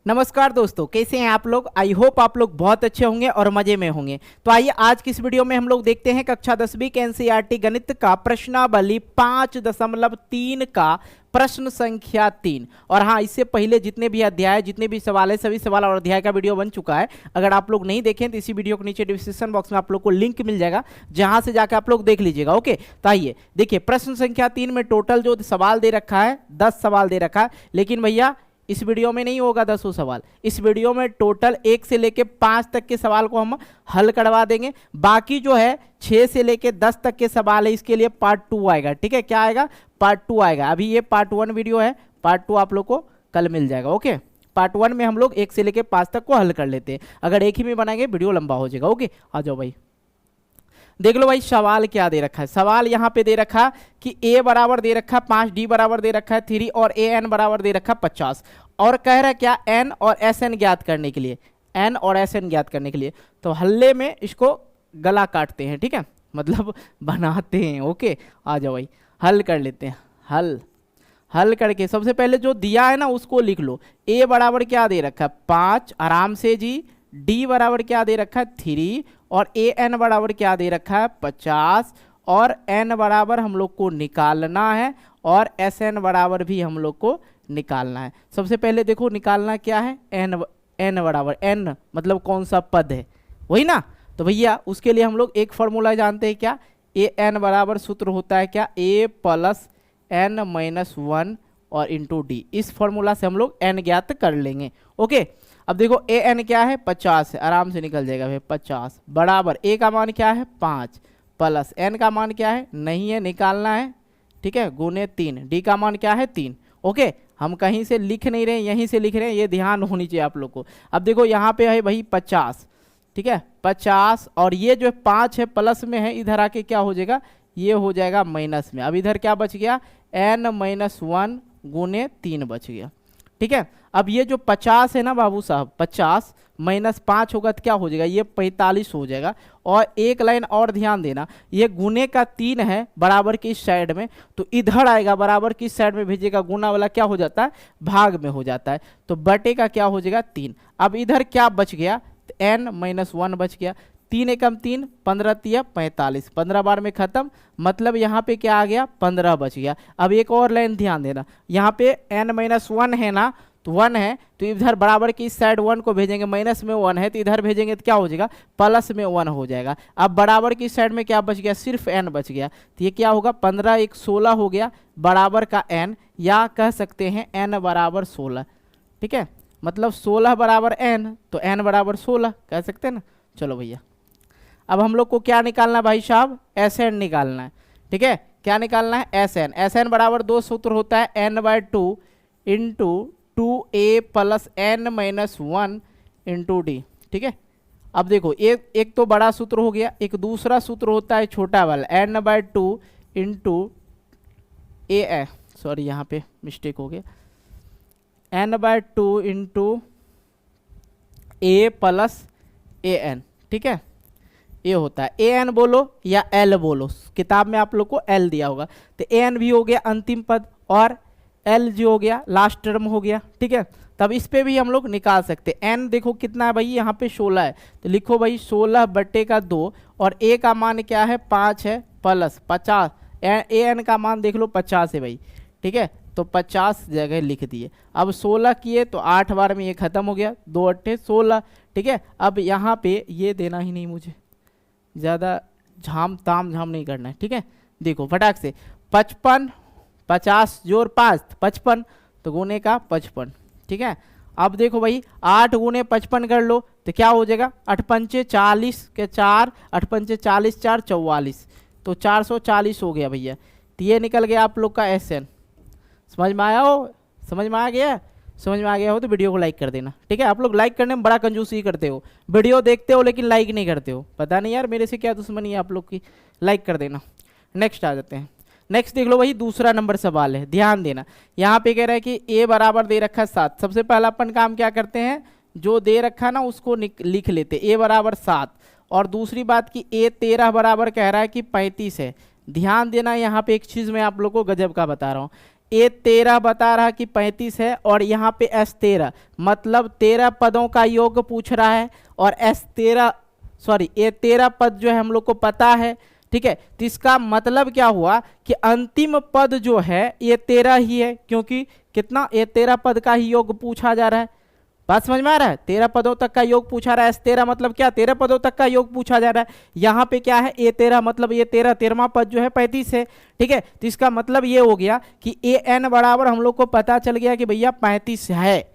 नमस्कार दोस्तों, कैसे हैं आप लोग। आई होप आप लोग बहुत अच्छे होंगे और मजे में होंगे। तो आइए आज की इस वीडियो में हम लोग देखते हैं कक्षा 10वीं के एनसीईआरटी गणित का प्रश्नावली 5.3 का प्रश्न संख्या 3। और हाँ, इससे पहले जितने भी अध्याय जितने भी सवाल है सभी सवाल और अध्याय का वीडियो बन चुका है। अगर आप लोग नहीं देखें तो इसी वीडियो के नीचे डिस्क्रिप्शन बॉक्स में आप लोग को लिंक मिल जाएगा, जहां से जाकर आप लोग देख लीजिएगा। ओके, तो आइए देखिए प्रश्न संख्या 3 में टोटल जो सवाल दे रखा है 10 सवाल दे रखा है। लेकिन भैया इस वीडियो में नहीं होगा 10 सवाल, इस वीडियो में टोटल 1 से लेके 5 तक के सवाल को हम हल करवा देंगे। बाकी जो है 6 से लेके 10 तक के सवाल है, इसके लिए पार्ट 2 आएगा। ठीक है, क्या आएगा? पार्ट 2 आएगा। अभी ये पार्ट 1 वीडियो है, पार्ट 2 आप लोग को कल मिल जाएगा। ओके, पार्ट 1 में हम लोग 1 से लेके 5 तक को हल कर लेते हैं। अगर एक ही में बनाएंगे वीडियो लंबा हो जाएगा। ओके, आ जाओ भाई, देख लो भाई सवाल क्या दे रखा है। सवाल यहाँ पे दे रखा कि a बराबर दे रखा 5, d बराबर दे रखा है 3 और an बराबर दे रखा 50। और कह रहा है क्या? n और sn ज्ञात करने के लिए, n और sn ज्ञात करने के लिए। तो हल्ले में इसको गला काटते हैं, ठीक है, मतलब बनाते हैं। ओके, आ जाओ भाई हल कर लेते हैं। हल करके सबसे पहले जो दिया है ना उसको लिख लो। a बराबर क्या दे रखा है? 5, आराम से जी। d बराबर क्या दे रखा है? 3 और an बराबर क्या दे रखा है? 50। और n बराबर हम लोग को निकालना है और sn बराबर भी हम लोग को निकालना है। सबसे पहले देखो निकालना क्या है, n बराबर, n मतलब कौन सा पद है, वही ना। तो भैया उसके लिए हम लोग एक फॉर्मूला जानते हैं, क्या? an बराबर सूत्र होता है क्या? a प्लस n माइनस 1 और इंटू डी। इस फॉर्मूला से हम लोग n ज्ञात कर लेंगे। ओके, अब देखो an क्या है? 50 है, आराम से निकल जाएगा भाई। 50 बराबर a का मान क्या है? 5 प्लस n का मान क्या है? नहीं है, निकालना है, ठीक है, गुने 3। d का मान क्या है? 3। ओके, हम कहीं से लिख नहीं रहे, यहीं से लिख रहे हैं, ये ध्यान होनी चाहिए आप लोग को। अब देखो यहाँ पे है भाई 50, ठीक है, 50 और ये जो 5 है प्लस में है, इधर आके क्या हो जाएगा? ये हो जाएगा माइनस में। अब इधर क्या बच गया? n माइनस 1 गुने 3 बच गया। ठीक है, अब ये जो 50 है ना बाबू साहब, 50 माइनस 5 होगा तो क्या हो जाएगा? ये 45 हो जाएगा। और एक लाइन और ध्यान देना, ये गुने का 3 है बराबर की इस साइड में, तो इधर आएगा बराबर की इस साइड में भेजेगा, गुना वाला क्या हो जाता है? भाग में हो जाता है। तो बटे का क्या हो जाएगा? 3। अब इधर क्या बच गया? n माइनस 1 बच गया। 3 एकम 3, 15 तिया 45, 15 बार में खत्म, मतलब यहाँ पे क्या आ गया? 15 बच गया। अब एक और लाइन ध्यान देना, यहाँ पे n माइनस 1 है ना, तो 1 है, तो इधर बराबर की इस साइड 1 को भेजेंगे, माइनस में 1 है तो इधर भेजेंगे तो क्या हो जाएगा? प्लस में 1 हो जाएगा। अब बराबर की साइड में क्या बच गया? सिर्फ n बच गया। तो ये क्या होगा? 15 एक 16 हो गया बराबर का n, या कह सकते हैं n बराबर 16। ठीक है, मतलब 16 बराबर n, तो n बराबर 16 कह सकते हैं ना। चलो भैया, अब हम लोग को क्या निकालना है भाई साहब? Sn निकालना है। ठीक है, क्या निकालना है? Sn बराबर 2 सूत्र होता है, n/2 into 2a plus n minus 1 into D. ठीक है, अब देखो एक तो बड़ा सूत्र हो गया, एक दूसरा सूत्र होता है छोटा वाला, n/2 इंटू a, सॉरी यहाँ पे मिस्टेक हो गया, n/2 into a plus an। ठीक है, ये होता है an बोलो या l बोलो, किताब में आप लोग को l दिया होगा, तो an भी हो गया अंतिम पद और l जो हो गया लास्ट टर्म हो गया। ठीक है, तब इस पे भी हम लोग निकाल सकते हैं। n देखो कितना है भाई, यहाँ पे 16 है, तो लिखो भाई 16 बटे का 2 और a का मान क्या है? 5 है प्लस 50, an का मान देख लो 50 है भाई। ठीक है, तो 50 जगह लिख दिए। अब 16 किए तो 8 बार में ये खत्म हो गया, 2 अट्ठे 16। ठीक है, अब यहाँ पे ये देना ही नहीं, मुझे ज़्यादा झाम नहीं करना है। ठीक है, देखो फटाक से 55, 50 जोड़ 5 55, तो गुने का 55। ठीक है, अब देखो भाई 8 गुने 55 कर लो तो क्या हो जाएगा? 8 पंचे 40 के 4, 8 पंचे 40, 4 44, तो 440 हो गया भैया। तो ये निकल गया आप लोग का Sn। समझ में आया हो? समझ में आ गया? समझ में आ गया हो तो वीडियो को लाइक कर देना। ठीक है, आप लोग लाइक करने में बड़ा कंजूसी करते हो, वीडियो देखते हो लेकिन लाइक नहीं करते हो, पता नहीं यार मेरे से क्या दुश्मनी है आप लोग की। लाइक कर देना। नेक्स्ट आ जाते हैं। नेक्स्ट देख लो वही दूसरा नंबर सवाल है, ध्यान देना। यहाँ पे कह रहा है कि a बराबर दे रखा है 7। सबसे पहला अपन काम क्या करते हैं, जो दे रखा ना उसको लिख लेते, a बराबर 7। और दूसरी बात कि a 13 बराबर कह रहा है कि 35 है। ध्यान देना, यहाँ पे एक चीज़ मैं आप लोग को गजब का बता रहा हूँ, A13 बता रहा कि 35 है और यहाँ पे S13 मतलब 13 पदों का योग पूछ रहा है और A13 पद जो है हम लोग को पता है, ठीक है। तो इसका मतलब क्या हुआ कि अंतिम पद जो है A13 ही है, क्योंकि कितना A13 पद का ही योग पूछा जा रहा है। बात समझ में आ रहा है? 13 पदों तक का योग पूछा रहा है। S13 मतलब क्या? 13 पदों तक का योग पूछा जा रहा है। यहाँ पे क्या है? A13 मतलब A13 13वां पद जो है 35 है, ठीक है। तो इसका मतलब ये हो गया कि AN बराबर हम लोग को पता चल गया कि भैया 35 है,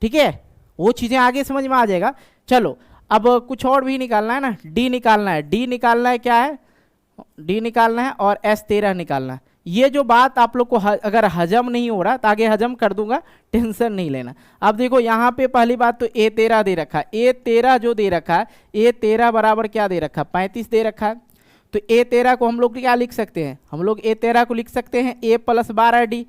ठीक है। वो चीजें आगे समझ में आ जाएगा। चलो अब कुछ और भी निकालना है ना, D निकालना है। D निकालना है, क्या है? D निकालना है और S13 निकालना है। ये जो बात आप लोग को अगर हजम नहीं हो रहा तो आगे हजम कर दूंगा, टेंशन नहीं लेना। अब देखो यहाँ पे पहली बात तो A13 दे रखा है। A13 जो दे रखा है, A13 बराबर क्या दे रखा है? 35 दे रखा है। तो A13 को हम लोग क्या लिख सकते हैं? हम लोग A13 को लिख सकते हैं A + 12D,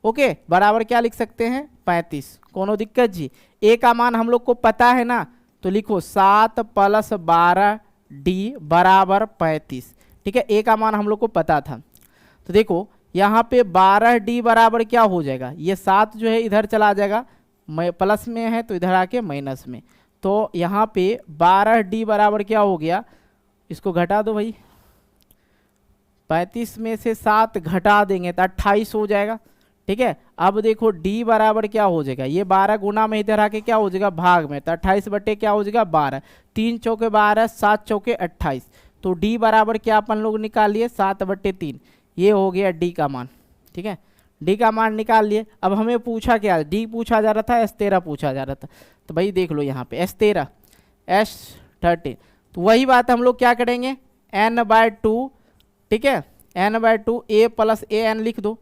ओके, बराबर क्या लिख सकते हैं? 35। कोनो दिक्कत जी? A का मान हम लोग को पता है ना, तो लिखो 7 + 12D बराबर 35, ठीक है। A का मान हम लोग को पता था। तो देखो यहाँ पे 12D बराबर क्या हो जाएगा? ये 7 जो है इधर चला जाएगा, प्लस में है तो इधर आके माइनस में। तो यहाँ पे 12D बराबर क्या हो गया? इसको घटा दो भाई, 35 में से 7 घटा देंगे तो 28 हो जाएगा, ठीक है। अब देखो D बराबर क्या हो जाएगा? ये 12 गुना में इधर आके क्या हो जाएगा? भाग में, तो 28 बटे क्या हो जाएगा? 12। 3 चौके 12, 7 चौके 28। तो D बराबर क्या अपन लोग निकाल लिए? 7/3। ये हो गया D का मान, ठीक है। D का मान निकाल लिए। अब हमें पूछा क्या? D पूछा जा रहा था, S13 पूछा जा रहा था। तो भाई देख लो यहाँ पे S13 S13, तो वही बात हम लोग क्या करेंगे? n/2, ठीक है, n/2 A + AN लिख दो,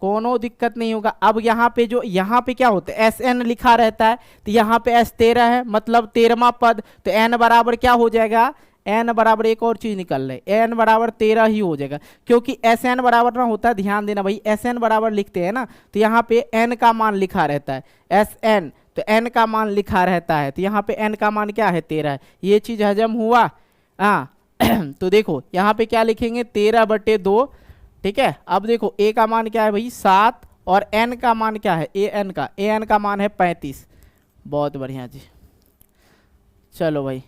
कोनो दिक्कत नहीं होगा। अब यहाँ पे जो यहाँ पे क्या होता है? SN लिखा रहता है, तो यहाँ पे S13 है मतलब 13वां पद, तो N बराबर क्या हो जाएगा? N बराबर एक और चीज निकल रही है, N बराबर 13 ही हो जाएगा, क्योंकि SN बराबर ना होता है, ध्यान देना भाई, SN बराबर लिखते हैं ना तो यहाँ पे N का मान लिखा रहता है, SN, तो N का मान लिखा रहता है, तो यहाँ पे N का मान क्या है? 13 है। ये चीज हजम हुआ? हाँ। तो देखो यहाँ पे क्या लिखेंगे? 13/2, ठीक है। अब देखो A का मान क्या है भाई? 7, और N का मान क्या है? AN का मान है 35। बहुत बढ़िया जी। चलो भाई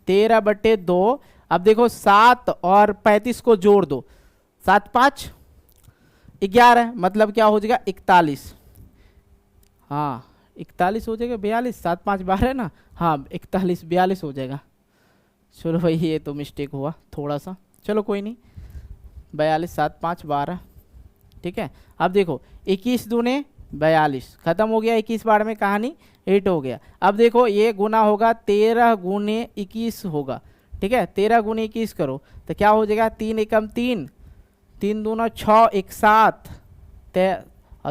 13/2। अब देखो 7 और 35 को जोड़ दो, 7 5 11, मतलब क्या हो जाएगा? 41। हाँ 41 हो जाएगा, 42, 7 5 12 ना, हाँ 41 42 हो जाएगा। चलो भाई ये तो मिस्टेक हुआ थोड़ा सा, चलो कोई नहीं, 42 7 5 12, ठीक है। अब देखो 21 दूने 42, खत्म हो गया 21 बार में कहानी, 8 हो गया। अब देखो ये गुना होगा 13 गुने 21 होगा, ठीक है। 13 गुने 21 करो तो क्या हो जाएगा? 3 एकम 3, 3 दूना 6, 1 7,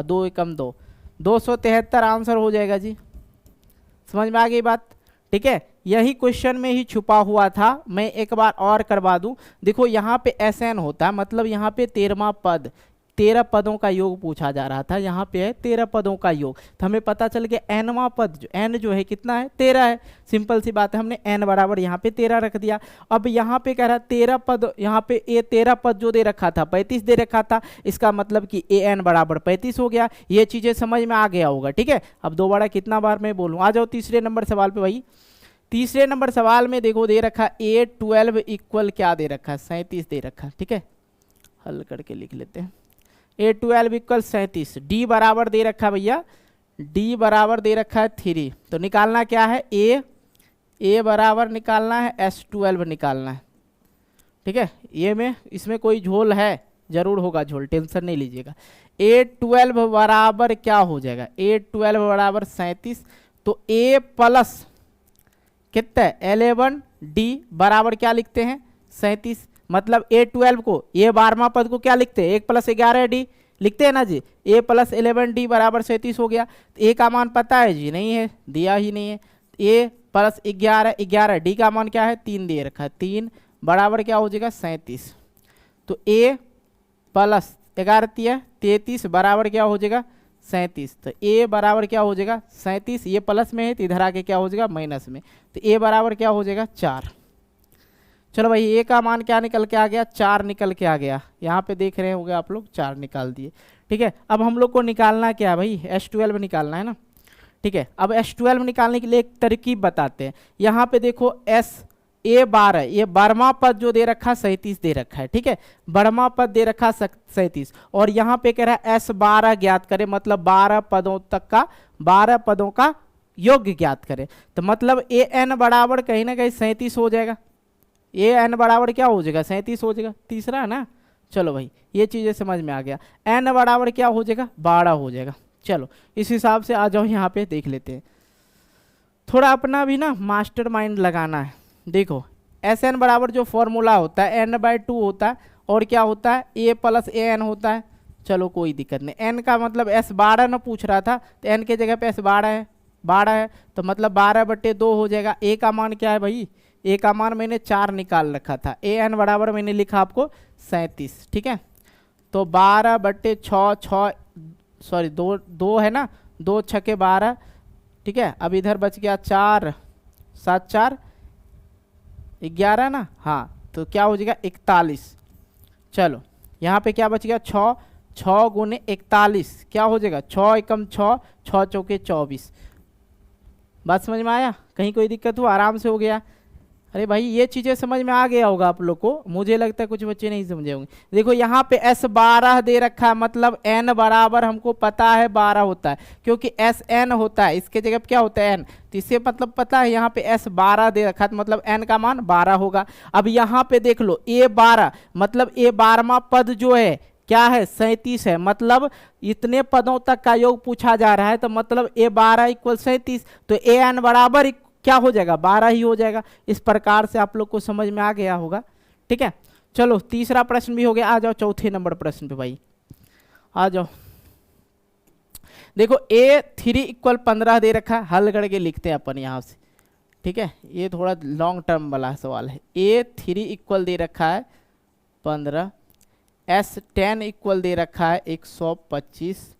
2 एकम 2, 273 आंसर हो जाएगा जी। समझ में आ गई बात? ठीक है, यही क्वेश्चन में ही छुपा हुआ था। मैं एक बार और करवा दूं, देखो यहाँ पे SN होता है मतलब यहाँ पे 13वां पद, 13 पदों का योग पूछा जा रहा था, यहाँ पे है 13 पदों का योग, तो हमें पता चल गया Nवां पद जो N जो है कितना है? 13 है। सिंपल सी बात है, हमने N बराबर यहाँ पे 13 रख दिया। अब यहाँ पे कह रहा है 13 पद, यहाँ पे ये 13 पद जो दे रखा था 35 दे रखा था, इसका मतलब कि AN बराबर 35 हो गया। ये चीजें समझ में आ गया होगा, ठीक है। अब दोबारा कितना बार मैं बोलूँ, आ जाओ तीसरे नंबर सवाल पे भाई। तीसरे नंबर सवाल में देखो दे रखा A12 इक्वल क्या दे रखा है? 37 दे रखा है, ठीक है। हल करके लिख लेते हैं, A12 इक्वल 37। D बराबर दे रखा है भैया, D बराबर दे रखा है 3, तो निकालना क्या है? A बराबर निकालना है, S12 निकालना है, ठीक है। ये में इसमें कोई झोल है? जरूर होगा झोल, टेंशन नहीं लीजिएगा। A12 बराबर क्या हो जाएगा? A12 बराबर 37, तो A प्लस कितना है? 11, D बराबर क्या लिखते हैं? 37, मतलब A12 को, ये 12वां पद को क्या लिखते हैं? 1 + 11D लिखते हैं ना जी। A + 11D बराबर 37 हो गया। A का मान पता है जी? नहीं है, दिया ही नहीं है। A + 11 11, D का मान क्या है? 3 दे रखा है, 3 बराबर क्या हो जाएगा? 37। तो A + 11 33 बराबर क्या हो जाएगा? 37। तो A बराबर क्या हो जाएगा? 37, ये प्लस में है तो इधर आके क्या हो जाएगा? माइनस में, तो A बराबर क्या हो जाएगा? 4। चलो भाई A का मान क्या निकल के आ गया? 4 निकल के आ गया। यहाँ पे देख रहे होंगे आप लोग, 4 निकाल दिए, ठीक है। अब हम लोग को निकालना क्या है भाई, H12 निकालना है ना, ठीक है। अब H12 निकालने के लिए एक तरकीब बताते हैं। यहाँ पे देखो A12, ये 12वां पद जो दे रखा है 37 दे रखा है, ठीक है, 12वां पद दे रखा 37, और यहाँ पे कह रहा है S12 ज्ञात करें, मतलब 12 पदों तक का, 12 पदों का योग ज्ञात करें। तो मतलब AN बराबर कहीं ना कहीं 37 हो जाएगा, AN बराबर क्या हो जाएगा, 37 हो जाएगा, तीसरा है ना। चलो भाई ये चीज़ें समझ में आ गया। N बराबर क्या हो जाएगा, 12 हो जाएगा। चलो इस हिसाब से आ जाओ, यहाँ पे देख लेते हैं, थोड़ा अपना भी ना मास्टर माइंड लगाना है। देखो SN बराबर जो फॉर्मूला होता है N/2 होता है, और क्या होता है A + AN होता है। चलो कोई दिक्कत नहीं, N का मतलब S12 ना पूछ रहा था, तो N के जगह पे S12 है, 12 है, तो मतलब 12/2 हो जाएगा। A का मान क्या है भाई, A का मान मैंने 4 निकाल रखा था, AN बराबर मैंने लिखा आपको 37, ठीक है। तो 12/6, सॉरी 2 है ना, 2 छके 12, ठीक है। अब इधर बच गया 4, 7 4 11 ना, हाँ, तो क्या हो जाएगा 41। चलो यहाँ पे क्या बच गया 6, 6 गुने 41 क्या हो जाएगा, 6 एकम 6, 6 चौके 24। बात समझ में आया, कहीं कोई दिक्कत हुआ, आराम से हो गया। अरे भाई ये चीज़ें समझ में आ गया होगा आप लोग को, मुझे लगता है कुछ बच्चे नहीं समझे होंगे। देखो यहाँ पे S12 दे रखा है, मतलब N बराबर हमको पता है 12 होता है, क्योंकि SN होता है, इसके जगह क्या होता है N, तो इससे मतलब पता है यहाँ पे S12 दे रखा है, तो मतलब N का मान 12 होगा। अब यहाँ पे देख लो A12, मतलब A12वां पद जो है क्या है 37 है, मतलब इतने पदों तक का योग पूछा जा रहा है, तो मतलब A12 = 37, तो AN बराबर क्या हो जाएगा, 12 ही हो जाएगा। इस प्रकार से आप लोग को समझ में आ गया होगा, ठीक है। चलो तीसरा प्रश्न भी हो गया, आ जाओ चौथे नंबर प्रश्न पे भाई, आ जाओ। देखो A3 = 15 दे रखा है, हल करके लिखते हैं अपन यहाँ से, ठीक है, ये थोड़ा लॉन्ग टर्म वाला सवाल है। A3 = दे रखा है 15, S10 = दे रखा है 125,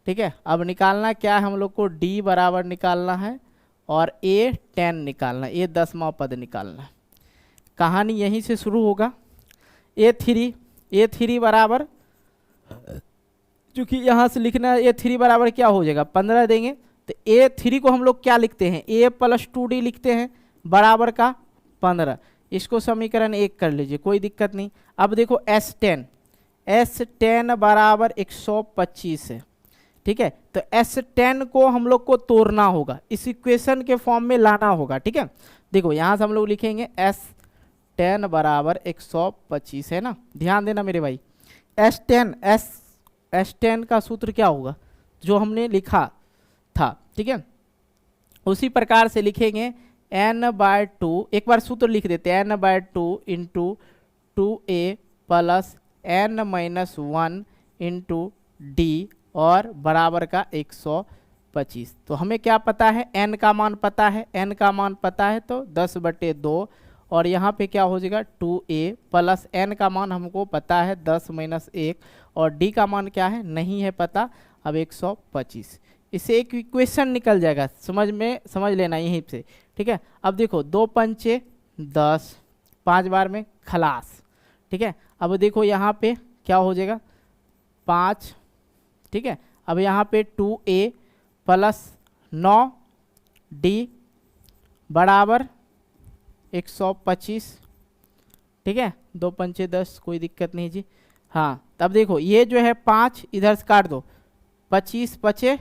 ठीक है। अब निकालना क्या है हम लोग को, D बराबर निकालना है और A10 निकालना है, ये 10वां पद निकालना है। कहानी यहीं से शुरू होगा। A3 बराबर, चूंकि यहाँ से लिखना है, A3 बराबर क्या हो जाएगा 15 देंगे, तो A3 को हम लोग क्या लिखते हैं, A + 2D लिखते हैं, बराबर का 15। इसको समीकरण 1 कर लीजिए, कोई दिक्कत नहीं। अब देखो S10 बराबर 125 है, ठीक है, तो S10 को हम लोग को तोड़ना होगा, इस इक्वेशन के फॉर्म में लाना होगा, ठीक है। देखो यहाँ से हम लोग लिखेंगे S10 बराबर 125 है ना, ध्यान देना मेरे भाई। S10 का सूत्र क्या होगा, जो हमने लिखा था, ठीक है, उसी प्रकार से लिखेंगे N/2, एक बार सूत्र लिख देते हैं, N/2 × 2A + N-1 × D और बराबर का 125। तो हमें क्या पता है, N का मान पता है, N का मान पता है, तो 10/2, और यहाँ पे क्या हो जाएगा 2A + N का मान हमको पता है 10 - 1, और D का मान क्या है नहीं है पता, अब 125। इससे एक इक्वेशन निकल जाएगा, समझ लेना यहीं से, ठीक है। अब देखो 2 पंचे 10, 5 बार में खलास, ठीक है। अब देखो यहाँ पे क्या हो जाएगा 5, ठीक है। अब यहाँ पे 2A + 9D बराबर 125, ठीक है, 2 पंचे 10, कोई दिक्कत नहीं जी। हाँ तब देखो ये जो है 5 इधर से काट दो, 25 बचे,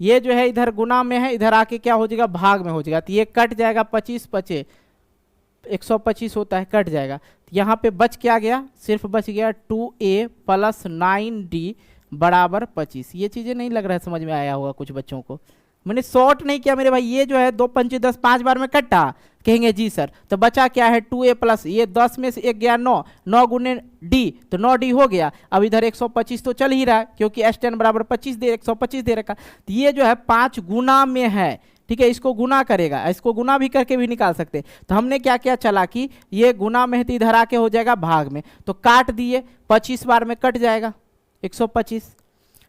ये जो है इधर गुना में है, इधर आके क्या हो जाएगा भाग में हो जाएगा, तो ये कट जाएगा, 25 बचे 125 होता है, कट जाएगा। यहाँ पे बच क्या गया, सिर्फ बच गया 2A + 9D बराबर 25। ये चीज़ें नहीं लग रहा है समझ में आया होगा कुछ बच्चों को, मैंने शॉर्ट नहीं किया मेरे भाई। ये जो है 2 पंचे 10, 5 बार में कटा, कहेंगे जी सर, तो बचा क्या है 2A + ये 10 में से 1 गया 9, 9 गुने D, तो 9D हो गया। अब इधर 125 तो चल ही रहा है, क्योंकि S10 बराबर 125 दे रखा, तो ये जो है 5 गुना में है, ठीक है, इसको गुना करेगा, इसको गुना भी करके भी निकाल सकते। तो हमने क्या किया चला कि ये गुना में है, तो इधर आके हो जाएगा भाग में, तो काट दिए, 25 बार में कट जाएगा 125,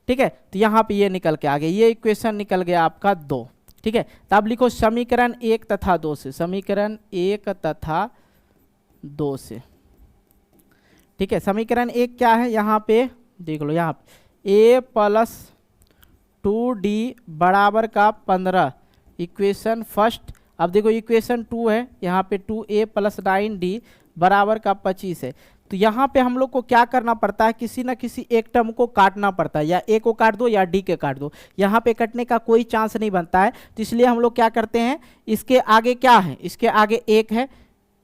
ठीक है। तो यहाँ पे ये निकल के आ गया, ये इक्वेशन निकल गया आपका 2, ठीक है। तो अब लिखो समीकरण 1 तथा 2 से, समीकरण 1 तथा 2 से, ठीक है। समीकरण 1 क्या है, यहाँ पे देख लो यहाँ पे a+2d बराबर का 15, इक्वेशन फर्स्ट। अब देखो इक्वेशन 2 है, यहाँ पे 2a + 9d बराबर का 25 है। तो यहाँ पे हम लोग को क्या करना पड़ता है, किसी ना किसी एक टर्म को काटना पड़ता है, या a को काट दो या d के काट दो। यहाँ पे कटने का कोई चांस नहीं बनता है, तो इसलिए हम लोग क्या करते हैं, इसके आगे क्या है, इसके आगे 1 है,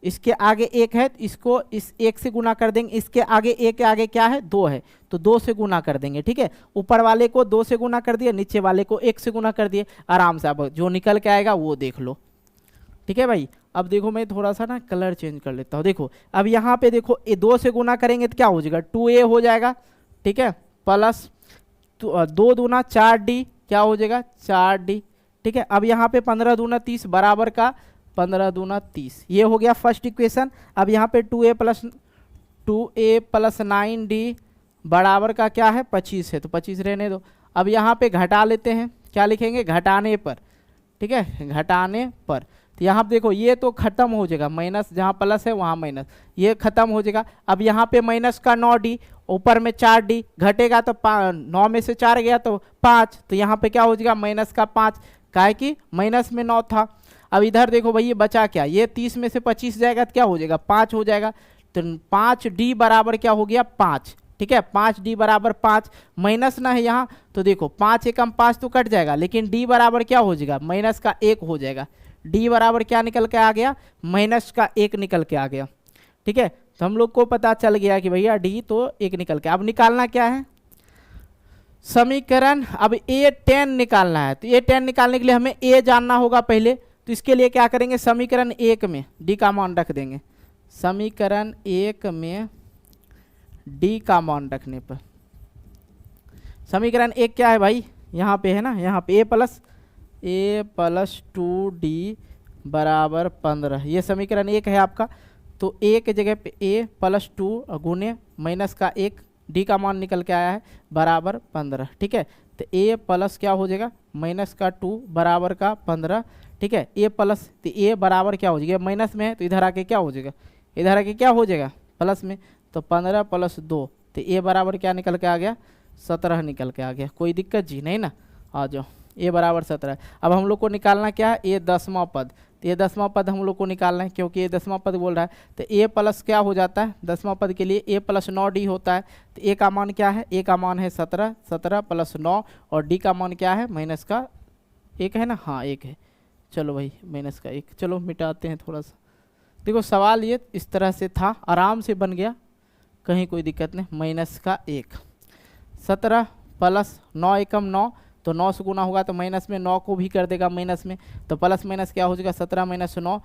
इसके आगे 1 है, इसको इस 1 से गुना कर देंगे, इसके आगे 1 के आगे क्या है 2 है, तो 2 से गुना कर देंगे। ठीक है, ऊपर वाले को 2 से गुना कर दिए, नीचे वाले को 1 से गुना कर दिए, आराम से। अब जो निकल के आएगा वो देख लो। ठीक है भाई, अब देखो मैं थोड़ा सा ना कलर चेंज कर लेता हूँ। देखो अब यहाँ पे देखो 2 से गुना करेंगे तो क्या हो जाएगा, 2a हो जाएगा। ठीक है, प्लस 2 दूना 4d, क्या हो जाएगा 4d। ठीक है, अब यहाँ पे 15 दूना 30 बराबर का 15 दूना 30, ये हो गया फर्स्ट इक्वेशन। अब यहाँ पे 2a + 9d बराबर का क्या है 25 है, तो 25 रहने दो। अब यहाँ पे घटा लेते हैं, क्या लिखेंगे, घटाने पर। ठीक है, घटाने पर, तो यहाँ पे देखो ये तो खत्म हो जाएगा, माइनस जहाँ प्लस है वहाँ माइनस, ये खत्म हो जाएगा। अब यहाँ पे माइनस का 9d, ऊपर में 4d, घटेगा तो 9 में से 4 गया तो 5, तो यहाँ पे क्या हो जाएगा माइनस का 5, काहे कि माइनस में 9 था। अब इधर देखो भाई ये बचा क्या, ये 30 में से 25 जाएगा तो क्या हो जाएगा 5 हो जाएगा, तो 5d बराबर क्या हो गया 5। ठीक है, 5d बराबर 5, माइनस ना है यहाँ, तो देखो 5 एकम 5 तो कट जाएगा, लेकिन d बराबर क्या हो जाएगा माइनस का 1 हो जाएगा। d बराबर क्या निकल के आ गया, माइनस का 1 निकल के आ गया। ठीक है, तो हम लोग को पता चल गया कि भैया d तो 1 निकल के। अब निकालना क्या है समीकरण, अब a10 निकालना है, तो a10 निकालने के लिए हमें a जानना होगा पहले, तो इसके लिए क्या करेंगे, समीकरण 1 में d का मान रख देंगे। समीकरण 1 में d का मान रखने पर, समीकरण 1 क्या है भाई, यहाँ पे है ना, यहाँ पे a+2d बराबर 15, ये समीकरण 1 है आपका। तो a के जगह पे a+2 गुने माइनस का 1, d का मान निकल के आया है बराबर 15। ठीक है, तो a प्लस क्या हो जाएगा माइनस का 2 बराबर का 15। ठीक है, a प्लस, तो a बराबर क्या हो जाएगा, माइनस में है तो इधर आके क्या हो जाएगा, इधर आके क्या हो जाएगा प्लस में, तो 15 + 2, तो a बराबर क्या निकल के आ गया 17 निकल के आ गया। कोई दिक्कत जी नहीं ना, आ जाओ, a बराबर 17। अब हम लोग को निकालना क्या है, a 10वां पद, तो ये 10वां पद हम लोग को निकालना है, क्योंकि ये 10वां पद बोल रहा है, तो a प्लस क्या हो जाता है 10वां पद के लिए, a + 9d होता है, तो a का मान क्या है, a का मान है 17, 17 + 9, और d का मान क्या है माइनस का 1 है ना, हाँ 1 है। चलो भाई माइनस का 1, चलो मिटाते हैं थोड़ा सा। देखो सवाल ये इस तरह से था, आराम से बन गया, कहीं कोई दिक्कत नहीं। माइनस का 1, 17 + 9 एकम 9, तो 9 से गुना होगा तो माइनस में 9 को भी कर देगा माइनस में, तो प्लस माइनस क्या हो जाएगा 17 - 9,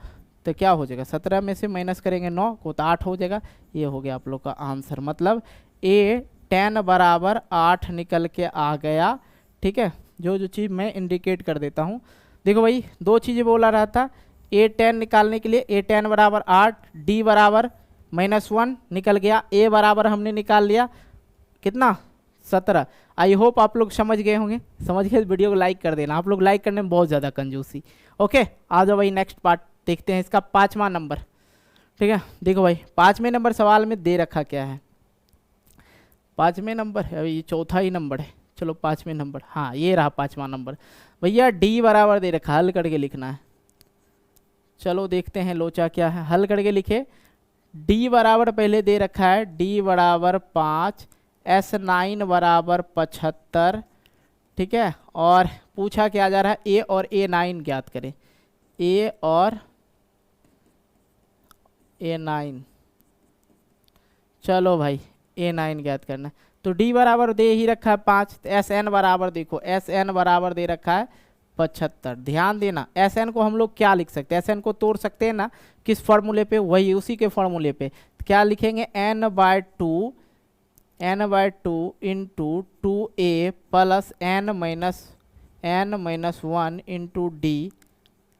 तो क्या हो जाएगा 17 में से माइनस करेंगे 9 को तो 8 हो जाएगा। ये हो गया आप लोग का आंसर, मतलब a10 बराबर 8 निकल के आ गया। ठीक है, जो चीज़ मैं इंडिकेट कर देता हूँ। देखो भाई 2 चीज़ें बोला रहा था, a10 निकालने के लिए a10 बराबर 8, d बराबर -1 निकल गया, a बराबर हमने निकाल लिया कितना 17। आई होप आप लोग समझ गए होंगे, समझ गए वीडियो को लाइक कर देना, आप लोग लाइक करने में बहुत ज़्यादा कंजूसी। ओके, आ जाओ भाई नेक्स्ट पार्ट देखते हैं, इसका 5वां नंबर। ठीक है, देखो भाई 5वें नंबर सवाल में दे रखा क्या है, 5वें नंबर है, ये चौथा ही नंबर है। चलो 5वें नंबर, हाँ ये रहा 5वां नंबर भैया, d बराबर दे रखा, हल करके लिखना है। चलो देखते हैं लोचा क्या है, हल करके लिखे। d बराबर पहले दे रखा है, d बराबर 5, S9 बराबर 75। ठीक है, और पूछा क्या जा रहा है, a और a9 ज्ञात करें, a और a9। चलो भाई a9 ज्ञात करना, तो d बराबर दे ही रखा है 5, तो Sn बराबर देखो, Sn बराबर दे रखा है 75। ध्यान देना Sn को हम लोग क्या लिख सकते हैं, Sn को तोड़ सकते हैं ना, किस फॉर्मूले पे, वही उसी के फॉर्मूले पे। तो क्या लिखेंगे n/2 into 2a plus n-1 into d।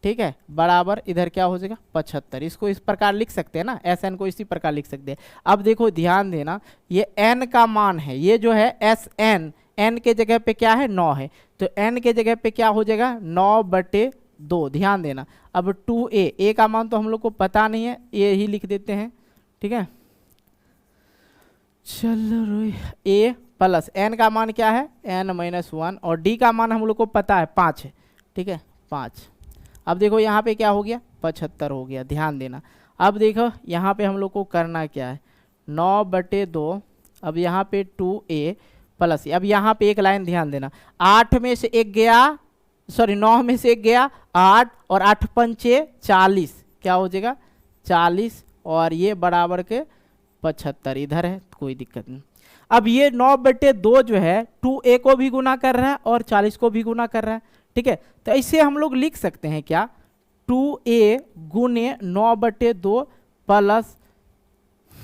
ठीक है, बराबर इधर क्या हो जाएगा 75। इसको इस प्रकार लिख सकते हैं ना, Sn को इसी प्रकार लिख सकते हैं। अब देखो ध्यान देना, ये n का मान है, ये जो है Sn, n के जगह पे क्या है 9 है, तो n के जगह पे क्या हो जाएगा 9/2। ध्यान देना, अब 2a का मान तो हम लोग को पता नहीं है, ये ही लिख देते हैं। ठीक है, चलो a प्लस n का मान क्या है n-1 और d का मान हम लोग को पता है 5 है, ठीक है 5। अब देखो यहाँ पे क्या हो गया 75 हो गया, ध्यान देना। अब देखो यहाँ पे हम लोग को करना क्या है 9/2, अब यहाँ पे 2a प्लस, अब यहाँ पे एक लाइन ध्यान देना, 8 में से एक गया, सॉरी 9 में से एक गया 8 और 8 पंचे 40, क्या हो जाएगा 40 और ये बराबर के 75 इधर है, कोई दिक्कत नहीं। अब ये 9/2 जो है 2a को भी गुना कर रहा है और 40 को भी गुना कर रहा है, ठीक है। तो ऐसे हम लोग लिख सकते हैं क्या 2a गुने 9/2 प्लस,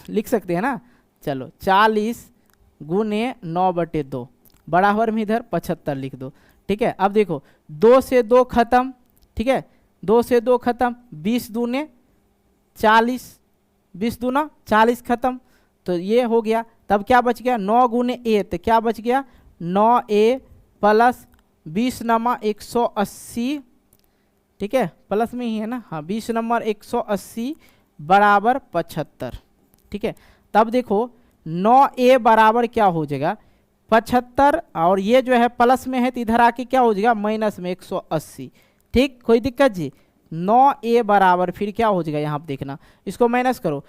लिख सकते हैं ना, चलो 40 गुने 9/2 बराबर में इधर 75 लिख दो, ठीक है। अब देखो 2 से 2 खत्म, ठीक है 2 से 2 खत्म, 20 दूने 40, 20 दूना 40 खत्म, तो ये हो गया। तब क्या बच गया 9 गुने a, तो क्या बच गया 9a प्लस 20 नंबर 180, ठीक है प्लस में ही है ना, हाँ 20 नंबर 180 बराबर 75, ठीक है। तब देखो 9a बराबर क्या हो जाएगा 75 और ये जो है प्लस में है तो इधर आके क्या हो जाएगा माइनस में 180, ठीक कोई दिक्कत जी। 9a बराबर फिर क्या हो जाएगा यहाँ पे देखना, इसको माइनस करो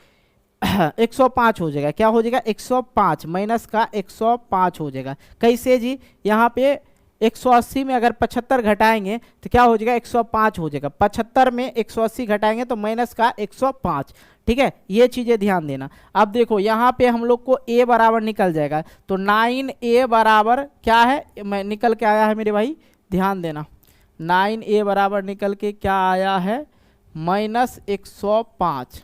105 हो जाएगा, क्या हो जाएगा 105 माइनस का 105 हो जाएगा। कैसे जी, यहाँ पे 180 में अगर 75 घटाएंगे तो क्या हो जाएगा 105 हो जाएगा, 75 में 180 घटाएंगे तो माइनस का 105, ठीक है ये चीज़ें ध्यान देना। अब देखो यहाँ पे हम लोग को a बराबर निकल जाएगा, तो 9a बराबर क्या है, मैं निकल के आया है मेरे भाई, ध्यान देना 9a बराबर निकल के क्या आया है -105,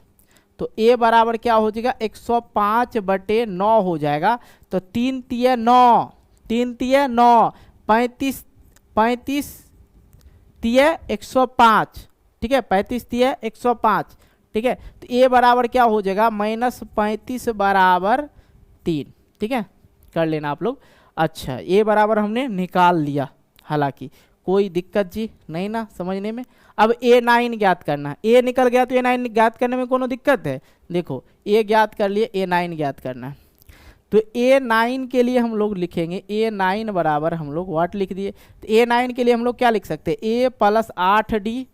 तो a बराबर क्या हो जाएगा 105/9 हो जाएगा, तो 3 तिया 9, 3 तिया 9, 35 35 तिया 105, ठीक है 35 तिया 105, ठीक है। तो a बराबर क्या हो जाएगा -35 बराबर 3, ठीक है कर लेना आप लोग। अच्छा a बराबर हमने निकाल लिया, हालांकि कोई दिक्कत जी नहीं ना समझने में। अब a9 ज्ञात करना है, a निकल गया तो a9 ज्ञात करने में कोनो दिक्कत है, देखो a ज्ञात कर लिए, a9 ज्ञात करना है। तो a9 के लिए हम लोग लिखेंगे a9 बराबर हम लोग वाट लिख दिए, तो a9 के लिए हम लोग क्या लिख सकते हैं a + 8d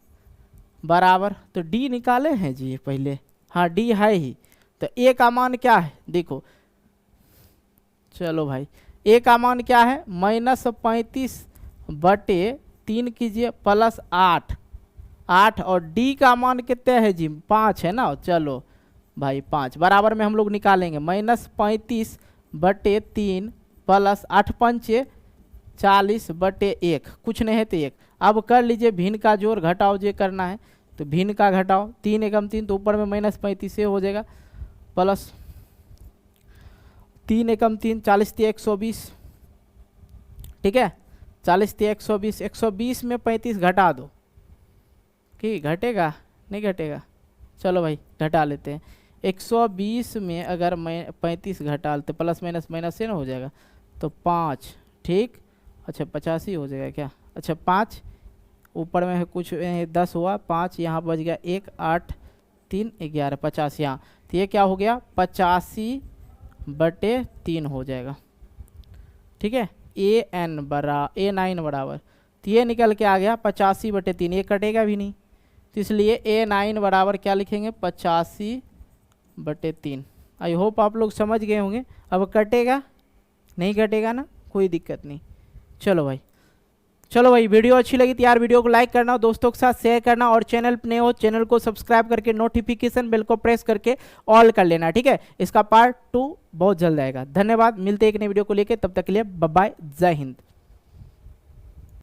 बराबर, तो d निकाले हैं जी पहले, हाँ d है ही, तो a का मान क्या है देखो, चलो भाई a का मान क्या है -35/3 कीजिए प्लस 8 और d का मान कितने है जी 5 है ना, चलो भाई 5 बराबर में हम लोग निकालेंगे -35/3 प्लस 8 पंचे 40/1, कुछ नहीं है तो 1। अब कर लीजिए भिन्न का जोड़ घटाओ जो करना है, तो भिन्न का घटाओ 3 एकम 3, तो ऊपर में -35 हो जाएगा प्लस 3 एकम 3 40 × 120, ठीक है 40 × 120, 120 में 35 घटा दो, कि घटेगा नहीं घटेगा, चलो भाई घटा लेते हैं। 120 में अगर मैं 35 घटा लेते प्लस माइनस माइनस से ना हो जाएगा, तो 5, ठीक अच्छा 85 हो जाएगा क्या, अच्छा 5 ऊपर में है कुछ 10 हुआ, 5 यहाँ बच गया 1 8 3 11 50 यहाँ, तो ये क्या हो गया 85/3 हो जाएगा, ठीक है a9 बराबर, तो ये निकल के आ गया 85/3, ये कटेगा भी नहीं, तो इसलिए a9 बराबर क्या लिखेंगे 85/3। आई होप आप लोग समझ गए होंगे। अब कटेगा नहीं कटेगा ना, कोई दिक्कत नहीं। चलो भाई वीडियो अच्छी लगी तो यार वीडियो को लाइक करना, दोस्तों के साथ शेयर करना, और चैनल पर नए हो चैनल को सब्सक्राइब करके नोटिफिकेशन बेल को प्रेस करके ऑल कर लेना, ठीक है। इसका पार्ट 2 बहुत जल्द आएगा। धन्यवाद, मिलते हैं एक नई वीडियो को लेके, तब तक के लिए बाय बाय, जय हिंद।